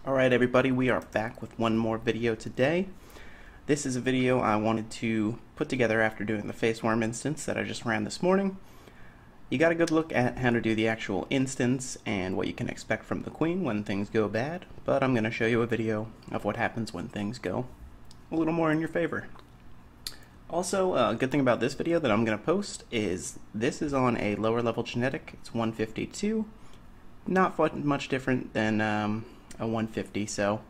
Alright everybody, we are back with one more video today. This is a video I wanted to put together after doing the Faceworm instance that I just ran this morning. You got a good look at how to do the actual instance and what you can expect from the queen when things go bad, but I'm going to show you a video of what happens when things go a little more in your favor. Also, a good thing about this video that I'm going to post is this is on a lower level genetic. It's 152, not much different than a 150, so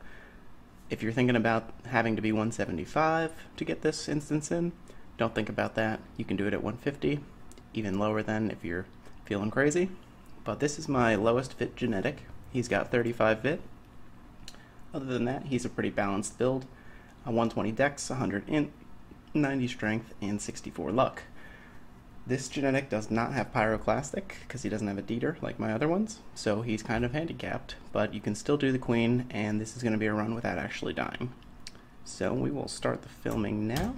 if you're thinking about having to be 175 to get this instance in, don't think about that. You can do it at 150, even lower than if you're feeling crazy. But this is my lowest fit genetic. He's got 35 vit. Other than that, he's a pretty balanced build. A 120 dex, 190 strength, and 64 luck. This genetic does not have pyroclastic because he doesn't have a deeder like my other ones, so he's kind of handicapped, but you can still do the queen, and this is going to be a run without actually dying. So we will start the filming now.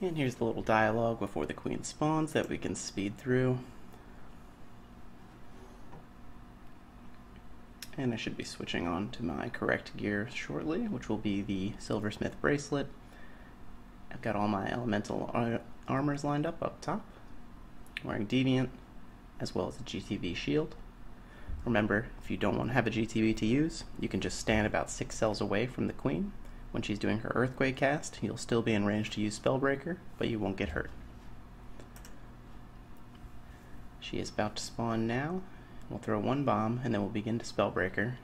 And here's the little dialogue before the queen spawns that we can speed through. And I should be switching on to my correct gear shortly, which will be the Silversmith bracelet. I've got all my elemental armors lined up top. Wearing Deviant, as well as a GTV shield. Remember, if you don't want to have a GTV to use, you can just stand about 6 cells away from the queen. When she's doing her Earthquake cast, you'll still be in range to use Spellbreaker, but you won't get hurt. She is about to spawn now. We'll throw one bomb, and then we'll begin to Spellbreaker,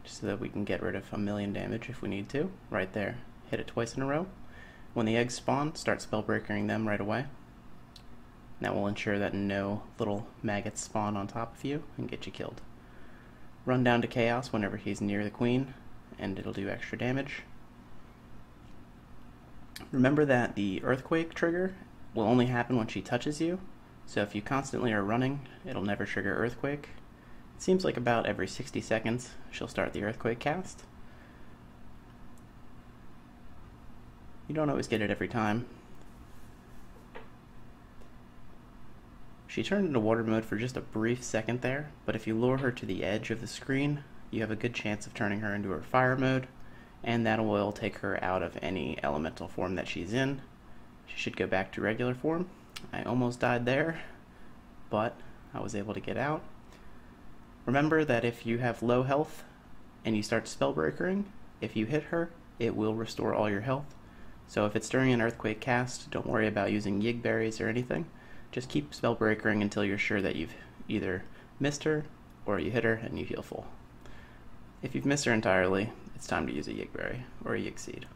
just so that we can get rid of 1,000,000 damage if we need to. Right there. Hit it twice in a row. When the eggs spawn, start Spellbreakering them right away. That will ensure that no little maggots spawn on top of you and get you killed. Run down to Chaos whenever he's near the queen, and it'll do extra damage. Remember that the Earthquake trigger will only happen when she touches you, so if you constantly are running, it'll never trigger Earthquake. It seems like about every 60 seconds she'll start the Earthquake cast. You don't always get it every time. She turned into water mode for just a brief second there, but if you lure her to the edge of the screen, you have a good chance of turning her into her fire mode, and that will take her out of any elemental form that she's in. She should go back to regular form. I almost died there, but I was able to get out. Remember that if you have low health and you start Spellbreakering, if you hit her, it will restore all your health. So if it's during an Earthquake cast, don't worry about using Yig berries or anything. Just keep Spellbreakering until you're sure that you've either missed her or you hit her and you heal full. If you've missed her entirely, it's time to use a Yig berry or a Yig seed.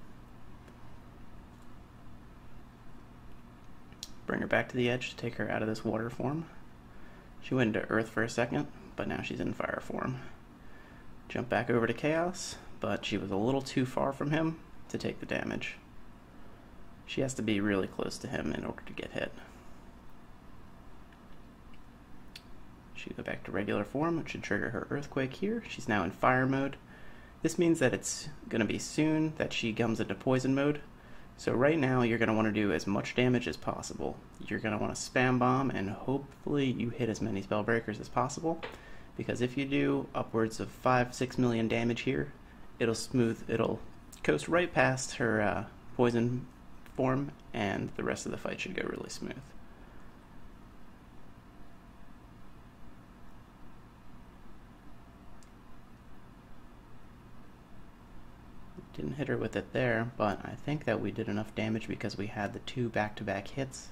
Bring her back to the edge to take her out of this water form. She went into Earth for a second, but now she's in fire form. Jump back over to Chaos, but she was a little too far from him to take the damage. She has to be really close to him in order to get hit. She go back to regular form, which should trigger her Earthquake here. She's now in fire mode. This means that it's going to be soon that she comes into poison mode. So right now you're going to want to do as much damage as possible. You're going to want to spam bomb and hopefully you hit as many Spellbreakers as possible, because if you do upwards of 5-6 million damage here, it'll coast right past her poison form, and the rest of the fight should go really smooth. Didn't hit her with it there, but I think that we did enough damage because we had the 2 back-to-back hits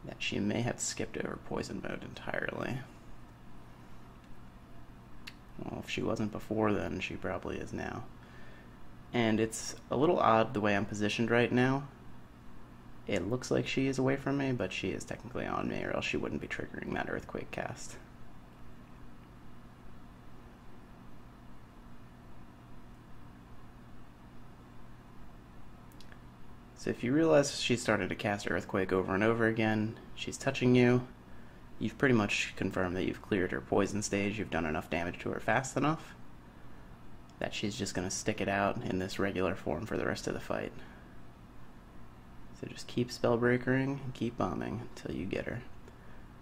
that she may have skipped over poison mode entirely. Well, if she wasn't before, then she probably is now. And it's a little odd the way I'm positioned right now. It looks like she is away from me, but she is technically on me, or else she wouldn't be triggering that Earthquake cast. So if you realize she started to cast Earthquake over and over again, she's touching you, you've pretty much confirmed that you've cleared her poison stage, you've done enough damage to her fast enough that she's just going to stick it out in this regular form for the rest of the fight. So just keep Spellbreakering and keep bombing until you get her.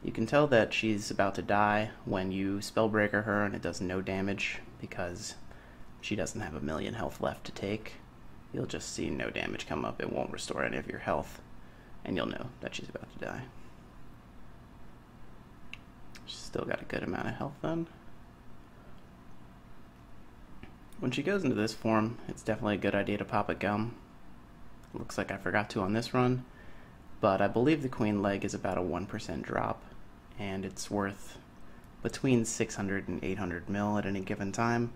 You can tell that she's about to die when you spellbreaker her and it does no damage because she doesn't have 1,000,000 health left to take. You'll just see no damage come up. It won't restore any of your health, and you'll know that she's about to die. She's still got a good amount of health then. When she goes into this form, it's definitely a good idea to pop a gum. Looks like I forgot to on this run, but I believe the queen leg is about a 1% drop, and it's worth between 600 and 800 mil at any given time,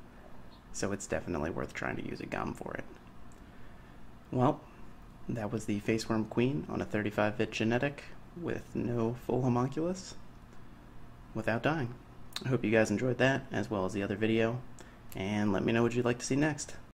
so it's definitely worth trying to use a gum for it. Well, that was the Faceworm Queen on a 35-bit genetic with no full homunculus without dying. I hope you guys enjoyed that, as well as the other video, and let me know what you'd like to see next.